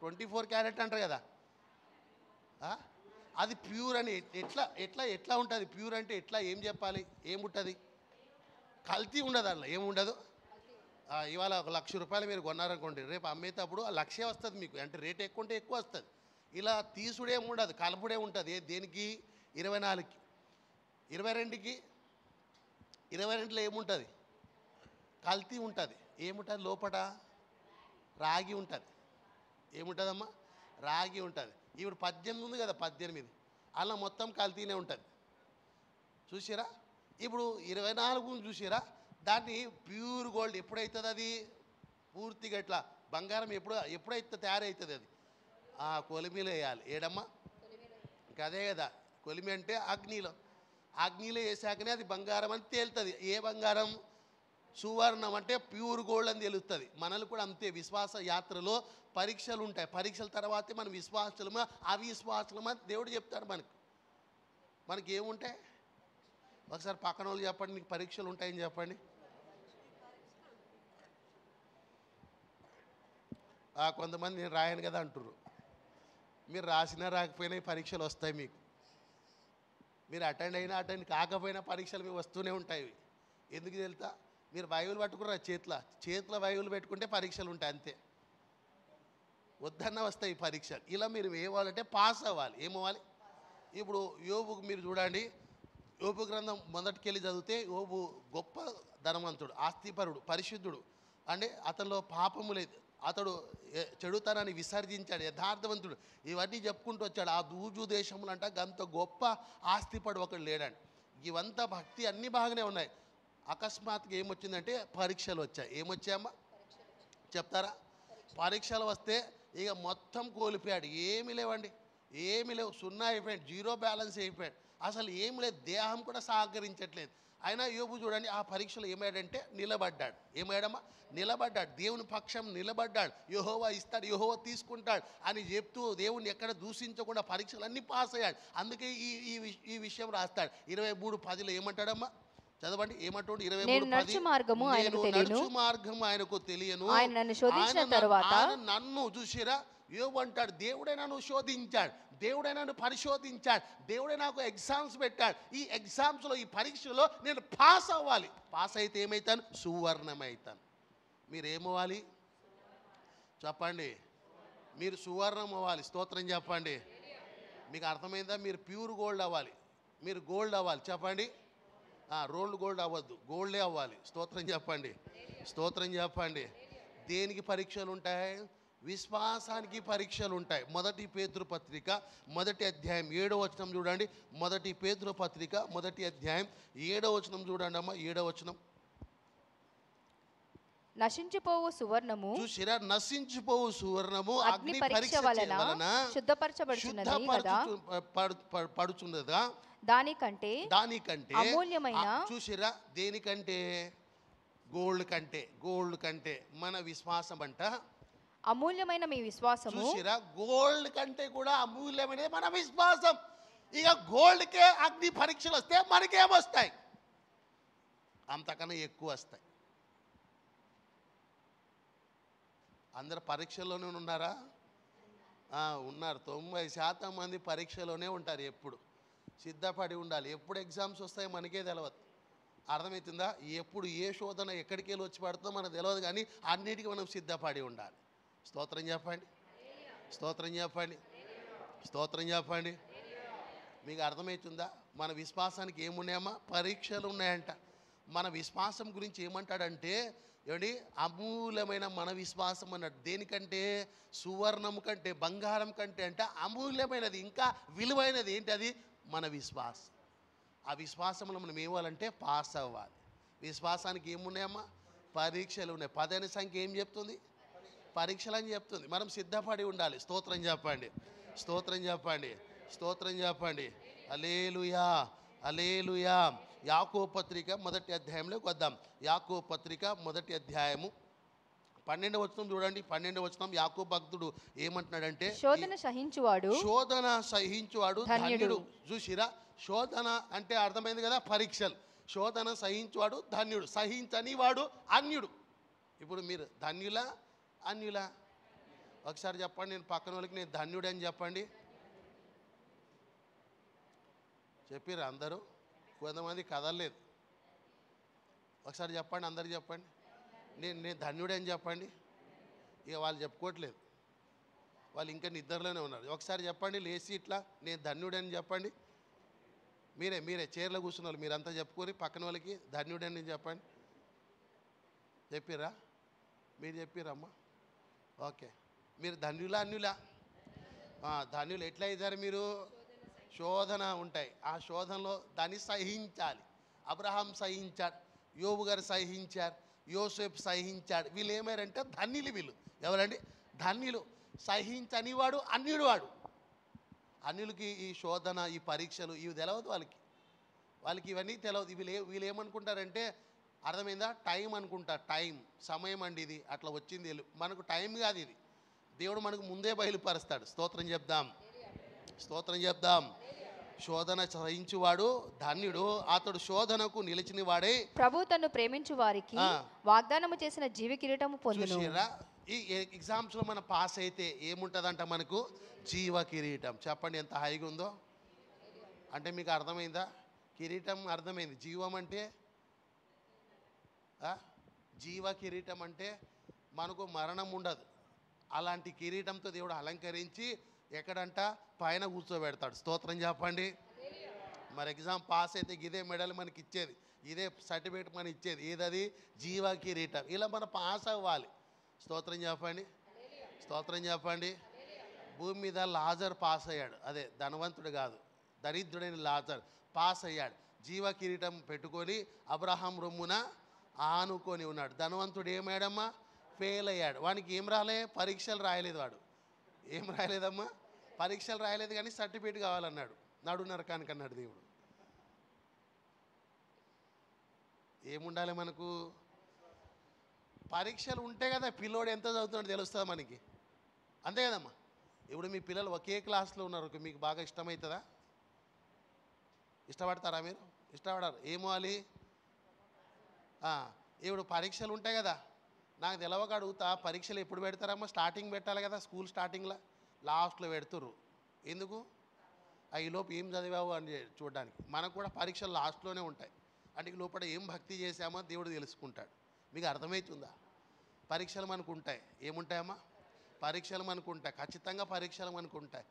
24 క్యారెట్ అంటారు కదా, అది ప్యూర్ అని ఎట్లా ఉంటుంది? ప్యూర్ అంటే ఎట్లా, ఏం చెప్పాలి? ఏముంటుంది? కల్తీ ఉండదు అందులో, ఏముండదు. ఇవాళ 1,00,000 రూపాయలు మీరు కొన్నారనుకోండి, రేపు అమ్మేటప్పుడు 1,00,000 వస్తుంది మీకు. అంటే రేట్ ఎక్కువ ఉంటే ఎక్కువ వస్తుంది. ఇలా తీసుడే ఉండదు, కలుపుడే ఉంటుంది. దేనికి? 24కి, 22కి. 22లో ఏముంటుంది? కల్తీ ఉంటుంది. ఏముంటుంది? లోపల రాగి ఉంటుంది. ఏముంటుందమ్మా? రాగి ఉంటుంది. ఇప్పుడు 18 ఉంది కదా, 18 అలా మొత్తం కల్తీనే ఉంటుంది. చూసారా? ఇప్పుడు 24 చూసారా? దాన్ని ప్యూర్ గోల్డ్ ఎప్పుడైతుంది? అది పూర్తిగా ఇట్లా బంగారం ఎప్పుడైతే తయారవుతుంది అది కొలిమిలో వేయాలి. ఏడమ్మా? అదే కదా కొలిమి అంటే అగ్నిలో వేసాకనే అది బంగారం అని తేలుతుంది. ఏ బంగారం? సువర్ణం అంటే ప్యూర్ గోల్డ్ అని తెలుస్తుంది. మనల్ని కూడా అంతే. విశ్వాస యాత్రలో పరీక్షలు ఉంటాయి. పరీక్షల తర్వాతే మనం విశ్వాసులమా అవిశ్వాసులమా దేవుడు చెప్తాడు. మనకి ఏముంటాయి? ఒకసారి పక్కన వాళ్ళు చెప్పండి, నీకు పరీక్షలు ఉంటాయని చెప్పండి. కొంతమంది నేను రాయను కదా అంటుర్రు. మీరు రాసినా రాకపోయినా పరీక్షలు వస్తాయి మీకు. మీరు అటెండ్ కాకపోయినా పరీక్షలు మీకు వస్తూనే ఉంటాయి. ఎందుకు తెలుసా? మీరు బైబిల్ పట్టుకున్నారు చేతిలో బైబిల్ పెట్టుకుంటే పరీక్షలు ఉంటాయి అంతే. వద్దన్నా వస్తాయి పరీక్షలు. ఇలా మీరు ఏమవ్వాలంటే పాస్ అవ్వాలి. ఏమవ్వాలి? ఇప్పుడు యోబుకు మీరు చూడండి, యోబు గ్రంథం మొదటికెళ్ళి చదివితే యోబు గొప్ప ధనవంతుడు, ఆస్తిపరుడు, పరిశుద్ధుడు. అంటే అతనిలో పాపము లేదు. అతడు చెడుతనాన్ని విసర్జించాడు, యథార్థవంతుడు. ఇవన్నీ చెప్పుకుంటూ వచ్చాడు. ఆ దూజు దేశంలో అంట అంత గొప్ప ఆస్తిపడు ఒకడు లేడండి. ఇవంతా భక్తి అన్నీ బాగానే ఉన్నాయి. అకస్మాత్తుగా ఏమొచ్చిందంటే పరీక్షలు వచ్చాయి. ఏమొచ్చాయమ్మా చెప్తారా? పరీక్షలు వస్తే ఇక మొత్తం కోల్పోయాడు. ఏమీ లేవండి, ఏమీ లేవు. సున్నా అయిపోయాడు, జీరో బ్యాలెన్స్ అయిపోయాడు. అసలు ఏమి లేదు, దేహం కూడా సహకరించట్లేదు. అయినా యోబు చూడండి, ఆ పరీక్షలు ఏమయ్యాడంటే నిలబడ్డాడు. ఏమయ్యాడమ్మా? నిలబడ్డాడు. దేవుని పక్షం నిలబడ్డాడు. యెహోవా ఇస్తాడు, యెహోవా తీసుకుంటాడు అని చెప్తూ దేవుని ఎక్కడ దూషించకుండా పరీక్షలు అన్నీ పాస్ అయ్యాడు. అందుకే ఈ విషయం రాస్తాడు. 23:10 ఏమంటాడమ్మా? చదవండి, ఏమంటాడు? 23:10 నడుచు మార్గము ఆయనకు తెలియను, నన్ను చూసిరా. యోబు అంటాడు, దేవుడే నన్ను శోధించాడు, దేవుడే నన్ను పరిశోధించాడు, దేవుడే నాకు ఎగ్జామ్స్ పెట్టాడు. ఈ ఎగ్జామ్స్లో, ఈ పరీక్షలో నేను పాస్ అవ్వాలి. పాస్ అయితే ఏమవుతాను? సువర్ణమవుతాను. మీరేమవ్వాలి చెప్పండి? మీరు సువర్ణం అవ్వాలి. స్తోత్రం చెప్పండి. మీకు అర్థమైందా? మీరు ప్యూర్ గోల్డ్ అవ్వాలి. మీరు గోల్డ్ అవ్వాలి. చెప్పండి. రోల్డ్ గోల్డ్ అవ్వద్దు, గోల్డే అవ్వాలి. స్తోత్రం చెప్పండి. స్తోత్రం చెప్పండి. దేనికి పరీక్షలు ఉంటాయి? విశ్వాసానికి పరీక్షలు ఉంటాయి. మొదటి పేతురు పత్రిక మొదటి అధ్యాయం 7వ వచనం చూడండి. మొదటి పేతురు పత్రిక మొదటి అధ్యాయం 7వ వచనం చూడండి అమ్మా. 7వ వచనం. నశించిపోవు సువర్ణము, చూసిరా, నశించిపోవు సువర్ణము అగ్ని పరీక్ష వలన పడుచున్నదా దానికంటే అమూల్యమైన. చూసిరా, దేనికంటే? గోల్డ్ కంటే మన విశ్వాసం అంట అమూల్యమైన మీ విశ్వాసము. చూసిరా, గోల్డ్ కంటే కూడా అమూల్యమైనది మన విశ్వాసం. ఇక గోల్డ్కే అగ్ని పరీక్షలు వస్తే మనకేమొస్తాయి? అంతకన్నా ఎక్కువ వస్తాయి. అందరు పరీక్షల్లోనే ఉన్నారా? ఉన్నారు. 90% మంది పరీక్షలోనే ఉంటారు. ఎప్పుడు సిద్ధపడి ఉండాలి. ఎప్పుడు ఎగ్జామ్స్ వస్తాయో మనకే తెలియదు. అర్థమవుతుందా? ఎప్పుడు ఏ శోధన ఎక్కడికి వెళ్ళి వచ్చి పడుతుందో మనకు తెలియదు. కానీ అన్నిటికీ మనం సిద్ధపడి ఉండాలి. స్తోత్రం చెప్పండి. స్తోత్రం చెప్పండి. స్తోత్రం చెప్పండి. మీకు అర్థమవుతుందా? మన విశ్వాసానికి ఏమున్నాయమ్మా? పరీక్షలు ఉన్నాయంట. మన విశ్వాసం గురించి ఏమంటాడంటే, ఏమండి, అమూల్యమైన మన విశ్వాసం అన్నట్టు. దేనికంటే? సువర్ణం కంటే, బంగారం కంటే అంట అమూల్యమైనది, ఇంకా విలువైనది ఏంటి? అది మన విశ్వాసం. ఆ విశ్వాసంలో మనం ఏమవ్వాలంటే పాస్ అవ్వాలి. విశ్వాసానికి ఏమున్నాయమ్మా? పరీక్షలు ఉన్నాయి. 10 అనే సంఖ్య ఏం చెప్తుంది? పరీక్షలు అని చెప్తుంది. మనం సిద్ధపడి ఉండాలి. స్తోత్రం చెప్పండి. స్తోత్రం చెప్పండి. స్తోత్రం చెప్పండి. హల్లెలూయా, హల్లెలూయా. యాకోబు పత్రిక మొదటి అధ్యాయంలోకి వద్దాం. యాకోబు పత్రిక మొదటి అధ్యాయము 12వ వచనం చూడండి. 12వ వచనం. యాకోబు భక్తుడు ఏమంటున్నాడంటే, శోధన సహించువాడు ధన్యుడు. చూసిరా, శోధన అంటే అర్థమైంది కదా? పరీక్షలు. శోధన సహించువాడు ధన్యుడు, సహించని వాడు అన్యుడు. ఇప్పుడు మీరు ధన్యులా అన్యులా? ఒకసారి చెప్పండి. నేను పక్కన వాళ్ళకి నేను ధన్యుడు అని చెప్పండి. చెప్పిరా అందరూ? కొంతమంది కదలలేదు. ఒకసారి చెప్పండి, అందరు చెప్పండి. నేను ధన్యుడే అని చెప్పండి. ఇక వాళ్ళు చెప్పుకోవట్లేదు, వాళ్ళు ఇంకా నిద్రలోనే ఉన్నారు. ఒకసారి చెప్పండి లేచి ఇట్లా, నేను ధన్యుడే అని చెప్పండి. మీరే చైర్లో కూర్చున్న వాళ్ళు మీరంతా చెప్పుకొని పక్కన వాళ్ళకి ధన్యుడే అని చెప్పండి. చెప్పిరా? మీరు చెప్పిరమ్మా. ఓకే. మీరు ధన్యులా అన్యులా? ధన్యులు. ఎట్లా అవుతారు మీరు? శోధన ఉంటాయి. ఆ శోధనలో దాన్ని సహించాలి. అబ్రహాం సహించాడు, యోబు గారు సహించారు, యోసేపు సహించాడు. వీళ్ళు ఏమారంటే ధన్యులు. వీళ్ళు ఎవరండి? ధన్యులు. సహించని వాడు అన్యుడు. వాడు అన్యులకి ఈ శోధన, ఈ పరీక్షలు ఇవి తెలియదు. వాళ్ళకి ఇవన్నీ తెలియదు. వీళ్ళు ఏమనుకుంటారంటే, అర్థమైందా? టైం అనుకుంటారు. టైం, సమయం అండి ఇది, అట్లా వచ్చింది. మనకు టైం కాదు ఇది. దేవుడు మనకు ముందే బయలుపరుస్తాడు. స్తోత్రం చెప్దాం. స్తోత్రం చెప్దాం. శోధన సహించువాడు ధన్యుడు, అతడు శోధనకు నిలిచిన వాడే ప్రభు తను ప్రేమించు వారికి వాగ్దానము చేసిన జీవ కిరీటము పొందును. ఈ ఎగ్జామ్స్లో మనం పాస్ అయితే ఏముంటుందంట? మనకు జీవ కిరీటం. చెప్పండి ఎంత హాయిగా ఉందో. అంటే మీకు అర్థమైందా? కిరీటం అర్థమైంది. జీవం అంటే, జీవ కిరీటం అంటే మనకు మరణం ఉండదు. అలాంటి కిరీటంతో దేవుడు అలంకరించి ఎక్కడంట? పైన కూర్చోబెడతాడు. స్తోత్రం చెప్పండి. మరి ఎగ్జామ్ పాస్ అయితే ఇదే మెడల్ మనకి ఇచ్చేది, ఇదే సర్టిఫికేట్ మనకి ఇచ్చేది. ఏదది? జీవ కిరీటం. ఇలా మనం పాస్ అవ్వాలి. స్తోత్రం చెప్పండి. స్తోత్రం చెప్పండి. భూమి మీద లాజర్ పాస్ అయ్యాడు. అదే ధనవంతుడు కాదు, దరిద్రుడైన లాజర్ పాస్ అయ్యాడు. జీవ కిరీటం పెట్టుకొని అబ్రహాం రొమ్మున ఆనుకొని ఉన్నాడు. ధనవంతుడు ఏమయ్యాడమ్మా? ఫెయిల్ అయ్యాడు. వానికి ఏం రాలే? పరీక్షలు రాయలేదు. వాడు ఏం రాయలేదమ్మా? పరీక్షలు రాయలేదు, కానీ సర్టిఫికేట్ కావాలన్నాడు. నడు నరకానికి అన్నాడు దేవుడు. ఏముండాలి మనకు? పరీక్షలు ఉంటే కదా పిల్లోడు ఎంత చదువుతున్నాడో తెలుస్తుంది మనకి. అంతే కదమ్మా. ఇప్పుడు మీ పిల్లలు ఒకే క్లాస్లో ఉన్నారు, మీకు బాగా ఇష్టమవుతుందా? ఇష్టపడతారా మీరు? ఇష్టపడారు. ఏమోవాలి? ఇప్పుడు పరీక్షలు ఉంటాయి కదా, నాకు తెలవక అడుగుతా, పరీక్షలు ఎప్పుడు పెడతారమ్మా? స్టార్టింగ్ పెట్టాలి కదా, స్కూల్ స్టార్టింగ్లో. లాస్ట్లో పెడుతుర్రు. ఎందుకు? ఈలోపు ఏం చదివావు అని చూడడానికి. మనకు కూడా పరీక్షలు లాస్ట్లోనే ఉంటాయి. అంటే ఈ లోపల ఏం భక్తి చేసామో దేవుడు తెలుసుకుంటాడు. మీకు అర్థమవుతుందా? పరీక్షలు మనకు ఉంటాయి. ఏముంటాయమ్మా? పరీక్షలు మనకు ఉంటాయి, ఖచ్చితంగా పరీక్షలు మనకు ఉంటాయి.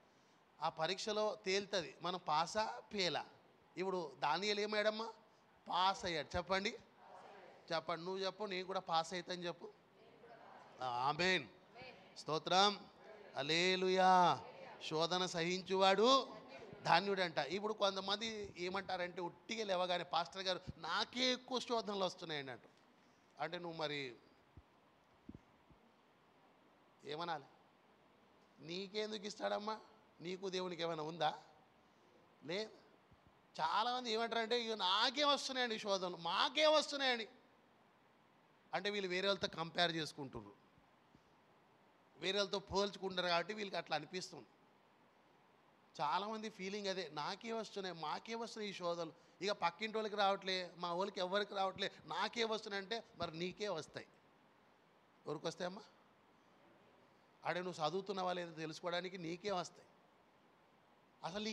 ఆ పరీక్షలో తేలుతుంది మనం పాసా ఫెయిలా. ఇప్పుడు దానియేలు ఏమయ్యాడమ్మా? పాస్ అయ్యాడు. చెప్పండి చెప్పండి, నువ్వు చెప్పు, నేను కూడా పాస్ అవుతాను చెప్పు. ఆమేన్, స్తోత్రం, హల్లెలూయా. శోధన సహించువాడు ధాన్యుడంట. ఇప్పుడు కొంతమంది ఏమంటారంటే ఉట్టిగా లేవగానే పాస్టర్ గారు నాకే ఎక్కువ శోధనలు వస్తున్నాయండి అంట. అంటే నువ్వు మరి ఏమనాలి? నీకెందుకు ఇస్తాడమ్మా? నీకు దేవునికి ఏమైనా ఉందా? లేదు. చాలామంది ఏమంటారంటే ఇక నాకే వస్తున్నాయండి శోధనలు, మాకే వస్తున్నాయండి అంటే వీళ్ళు వేరే వాళ్ళతో కంపేర్ చేసుకుంటున్నారు, వేరే వాళ్ళతో పోల్చుకుంటారు కాబట్టి వీళ్ళకి అట్లా అనిపిస్తుంది. చాలామంది ఫీలింగ్ అదే, నాకే వస్తున్నాయి, మాకే వస్తున్నాయి ఈ శోధనలు, ఇక పక్కింటి వాళ్ళకి రావట్లే, మా వాళ్ళకి ఎవరికి రావట్లే, నాకే వస్తున్నాయి అంటే మరి నీకే వస్తాయి. ఎవరికి వస్తాయమ్మా? ఆడే నువ్వు చదువుతున్నావా లేదో తెలుసుకోవడానికి నీకే వస్తాయి. అసలు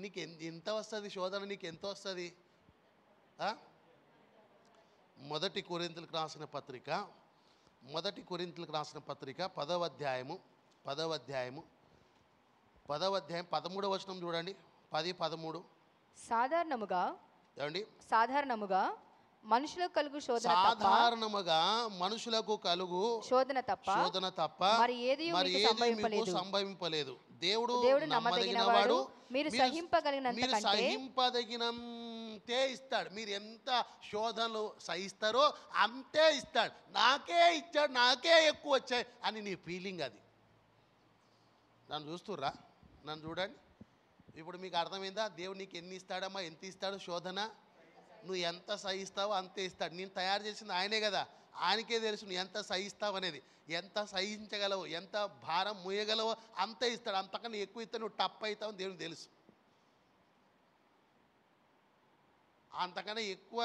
నీకు ఎంత వస్తుంది శోధన? నీకు ఎంత వస్తుంది? మొదటి కొరింథీయులకు రాసిన పత్రిక 10వ అధ్యాయము 13వ వచనం చూడండి. 10-13. సాధారణముగా మనుషులకు కలుగు శోధన తప్ప మరి ఏది సంభవింపలేదు. దేవుడు నమ్మదగినవాడు, మీరు సహింపదగినంతే ఇస్తాడు. మీరు ఎంత శోధనలు సహిస్తారో అంతే ఇస్తాడు. నాకే ఇచ్చాడు, నాకే ఎక్కువ వచ్చాయి అని నీ ఫీలింగ్ అది. నన్ను చూస్తుర్రా? నన్ను చూడండి. ఇప్పుడు మీకు అర్థమైందా? దేవుడు నీకు ఎన్ని ఇస్తాడమ్మా? ఎంత ఇస్తాడు శోధన? నువ్వు ఎంత సహిస్తావో అంతే ఇస్తాడు. నేను తయారు చేసింది ఆయనే కదా, ఆయనకే తెలుసు నువ్వు ఎంత సహిస్తావు అనేది. ఎంత సహించగలవు, ఎంత భారం మోయగలవో అంతే ఇస్తాడు. అంతకన్నా ఎక్కువ ఇస్తే నువ్వు టప్ అవుతావు అని దేవునికి తెలుసు. అంతకన్నా ఎక్కువ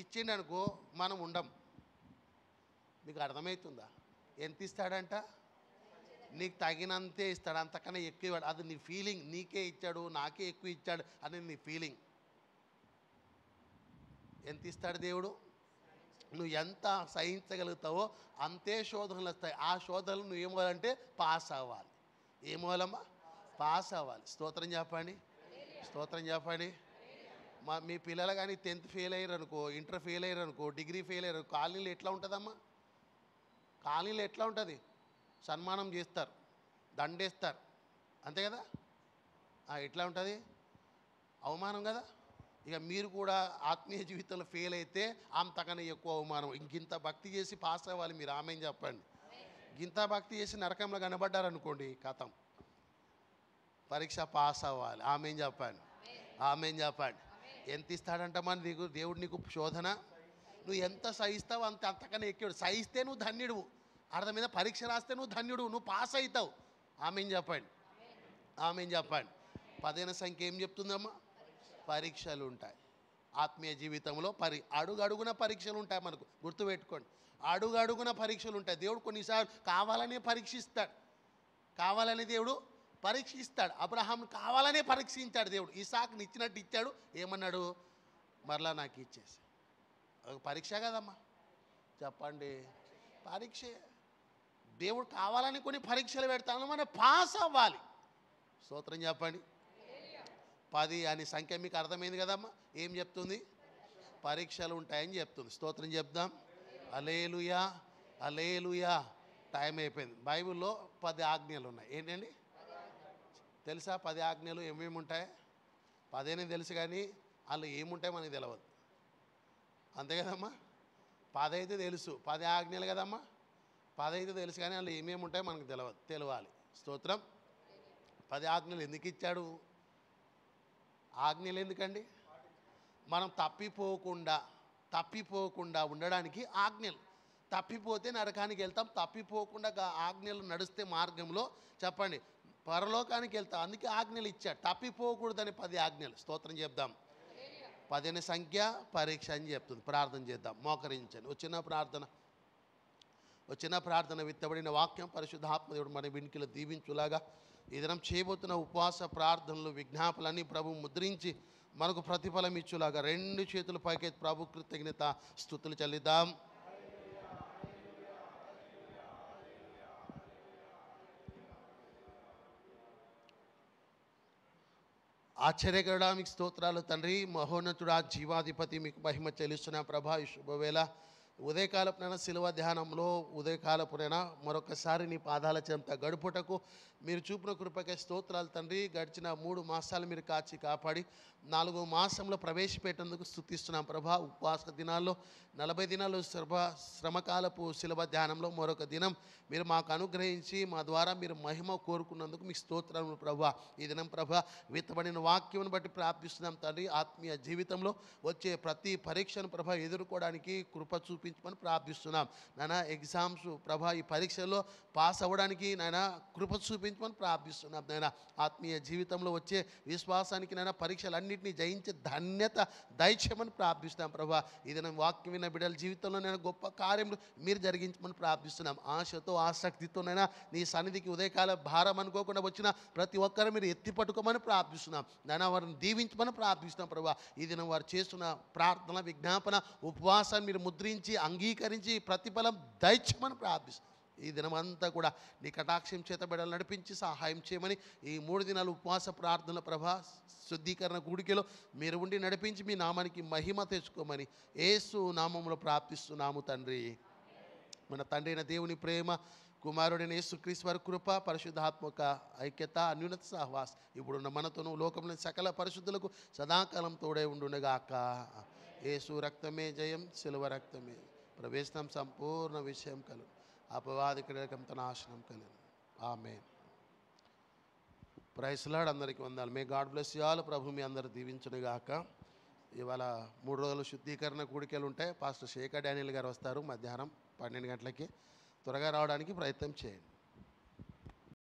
ఇచ్చిండనుకో మనం ఉండం. మీకు అర్థమవుతుందా? ఎంత ఇస్తాడంట? నీకు తగినంతే ఇస్తాడు, అంతకన్నా ఎక్కువ ఇవ్వడు. అది నీ ఫీలింగ్. నీకే ఇచ్చాడు, నాకే ఎక్కువ ఇచ్చాడు అనేది నీ ఫీలింగ్. ఎంత ఇస్తాడు దేవుడు? నువ్వు ఎంత సహించగలుగుతావో అంతే శోధనలు వస్తాయి. ఆ శోధనలు నువ్వు ఏమవ్వాలంటే పాస్ అవ్వాలి. ఏమవ్వాలమ్మా? పాస్ అవ్వాలి. స్తోత్రం చెప్పండి, స్తోత్రం చెప్పండి. మీ పిల్లలు కానీ 10th ఫెయిల్ అయ్యారు అనుకో, ఇంటర్ ఫెయిల్ అయ్యారు అనుకో, డిగ్రీ ఫెయిల్ అయ్యారు, కాలనీలో ఎట్లా ఉంటుందమ్మా? కాలనీలో ఎట్లా ఉంటుంది? సన్మానం చేస్తారు, దండేస్తారు, అంతే కదా? ఎట్లా ఉంటుంది? అవమానం కదా. ఇక మీరు కూడా ఆత్మీయ జీవితంలో ఫెయిల్ అయితే అంతకన్నా ఎక్కువ అవమానం. ఇంకింత భక్తి చేసి పాస్ అవ్వాలి మీరు. ఆమెన్ చెప్పండి. ఇంత భక్తి చేసి నరకంలో కనబడ్డారనుకోండి, కథం. పరీక్ష పాస్ అవ్వాలి. ఆమెన్ చెప్పండి, ఆమెన్ చెప్పండి. ఎంత ఇస్తాడంట మన దేవుడు నీకు శోధన? నువ్వు ఎంత సహిస్తావు అంతకన్నా ఎక్కువ. సహిస్తే నువ్వు ధన్యుడు. అర్థమైందా? పరీక్ష రాస్తే నువ్వు ధన్యుడు, నువ్వు పాస్ అవుతావు. ఆమెన్ చెప్పండి, ఆమెన్ చెప్పండి. 15వ సంఖ్య ఏం చెప్తుందమ్మా? పరీక్షలు ఉంటాయి ఆత్మీయ జీవితంలో. అడుగడుగున పరీక్షలు ఉంటాయి మనకు. గుర్తుపెట్టుకోండి, అడుగడుగున పరీక్షలు ఉంటాయి. దేవుడు కొన్నిసార్లు కావాలనే పరీక్షిస్తాడు, కావాలని దేవుడు పరీక్షిస్తాడు. అబ్రహాం కావాలనే పరీక్షించాడు దేవుడు. ఇసాకుని ఇచ్చినట్టు ఇచ్చాడు. ఏమన్నాడు? మరలా నాకు ఇచ్చేసి. పరీక్ష కదమ్మా, చెప్పండి, పరీక్షే. దేవుడు కావాలని కొన్ని పరీక్షలు పెడతాను, మనం పాస్ అవ్వాలి. స్తోత్రం చెప్పండి. 10 అని సంఖ్య మీకు అర్థమైంది కదమ్మా? ఏం చెప్తుంది? పరీక్షలు ఉంటాయని చెప్తుంది. స్తోత్రం చెప్దాం. హల్లెలూయా, హల్లెలూయా. టైం అయిపోయింది. బైబిల్లో 10 ఆజ్ఞలు ఉన్నాయి. ఏంటండి తెలుసా? 10 ఆజ్ఞలు ఏమేమి ఉంటాయి? 10 తెలుసు, కానీ వాళ్ళు ఏముంటాయి మనకి తెలియదు, అంతే కదమ్మా? 10 అయితే తెలుసు, 10 ఆజ్ఞలు కదమ్మా. 10 అయితే తెలుసు, కానీ వాళ్ళు ఏమేమి ఉంటాయో మనకు తెలియాలి. స్తోత్రం. 10 ఆజ్ఞలు ఎందుకు ఇచ్చాడు? ఆజ్ఞలు ఎందుకండి? మనం తప్పిపోకుండా ఉండడానికి ఆజ్ఞలు. తప్పిపోతే నరకానికి వెళ్తాం. తప్పిపోకుండా ఆజ్ఞలు నడిస్తే మార్గంలో చెప్పండి పరలోకానికి వెళ్తాం. అందుకే ఆజ్ఞలు ఇచ్చాడు. తప్పిపోకూడదని 10 ఆజ్ఞలు. స్తోత్రం చెప్దాం. 10 సంఖ్య పరీక్ష అని చెప్తుంది. ప్రార్థన చేద్దాం, మోకరించండి. వచ్చిన ప్రార్థన విత్తబడిన వాక్యం పరిశుద్ధాత్మదేవుడు మన వినికిలో దీవించులాగా ఈ దినం చేయబోతున్న ఉపవాస ప్రార్థనలు, విజ్ఞాపనలన్నీ ప్రభు ముద్రించి మనకు ప్రతిఫలం ఇచ్చులాగా 2 చేతులు పైకెత్తి ప్రభు కృతజ్ఞత స్తుతులు చెల్లిద్దాం. ఆశ్చర్యకరుడా మీకు స్తోత్రాలు తండ్రి. మహోన్నతుడా, జీవాధిపతి, మీకు మహిమ చెల్లిస్తున్న ప్రభా. ఈ శుభవేళ ఉదయకాలపునైనా శిలువ ధ్యానంలో ఉదయకాలపునైనా మరొకసారి నీ పాదాల చెంత గడుపుటకు మీరు చూపిన కృపకే స్తోత్రాలు తండ్రి. గడిచిన 3 మాసాలు మీరు కాచి కాపాడి 4వ మాసంలో ప్రవేశపెట్టేందుకు స్తుతిస్తున్నాం ప్రభా. ఉపవాస దినాల్లో 40 దినాలు శ్రమకాలపు శిలువ ధ్యానంలో మరొక దినం మీరు మాకు అనుగ్రహించి మా ద్వారా మీరు మహిమ కోరుకున్నందుకు మీకు స్తోత్రములు ప్రభా. ఈ దినం ప్రభా విత్తబడిన వాక్యమును బట్టి ప్రార్థిస్తున్నాం తండ్రి. ఆత్మీయ జీవితంలో వచ్చే ప్రతి పరీక్షను ప్రభా ఎదుర్కోవడానికి కృప చూపించమని ప్రార్థిస్తున్నాం నాయన. ఎగ్జామ్స్ ప్రభా ఈ పరీక్షల్లో పాస్ అవ్వడానికి నాయన కృప చూపించమని ప్రార్థిస్తున్నాం నాయన. ఆత్మీయ జీవితంలో వచ్చే విశ్వాసానికి నాయన పరీక్షలన్నింటినీ జయించే ధన్యత దయచేయమని ప్రార్థిస్తున్నాం ప్రభా. ఈ దినం వాక్యం విన్న బిడ్డల జీవితంలో నేను గొప్ప కార్యములు మీరు జరిగించమని ప్రార్థిస్తున్నాం. ఆశతో ఆసక్తితోనైనా నీ సన్నిధికి ఉదయకాల భారం అనుకోకుండా వచ్చిన ప్రతి ఒక్కరు మీరు ఎత్తి పట్టుకోమని ప్రార్థిస్తున్నాం నాయన. వారిని దీవించమని ప్రార్థిస్తున్నాం ప్రభా. ఈ దినం వారు చేస్తున్న ప్రార్థన, విజ్ఞాపన, ఉపవాసాన్ని మీరు ముద్రించి అంగీకరించి ప్రతిఫలం దయచేయమని ప్రార్థిస్తున్నాం. ఈ దినమంతా కూడా నీ కటాక్షం చేత బిడ్డలు నడిపించి సహాయం చేయమని, ఈ 3 దినాలు ఉపవాస ప్రార్థనల ప్రభా శుద్ధీకరణ కూడికలో మీరు ఉండి నడిపించి మీ నామానికి మహిమ తెచ్చుకోమని యేసు నామములో ప్రార్థిస్తున్నాము తండ్రి. మన తండ్రి అయిన దేవుని ప్రేమ, కుమారుడైన యేసుక్రీస్తు వారి కృప, పరిశుద్ధాత్మక ఐక్యత, అన్యున్నత సహవాస్ ఇప్పుడున్న మనతోనూ లోకంలోని సకల పరిశుద్ధులకు సదాకాలం తోడే ఉండునగాక. యేసు రక్తమే జయం, శిలువ రక్తమే ప్రవేశం, సంపూర్ణ విషయం కలు, అపవాది క్రియకంత నాశనం కలిగి. ఆమేన్. Praise Lord. అందరికీ వందనాలు. May God bless you all. ప్రభు మీ అందరు దీవించునుగాక. ఇవాళ 3 రోజులు శుద్ధీకరణ కూడికలు ఉంటాయి. పాస్టర్ శేఖర్ డానియల్ గారు వస్తారు మధ్యాహ్నం 12 గంటలకి. త్వరగా రావడానికి ప్రయత్నం చేయండి.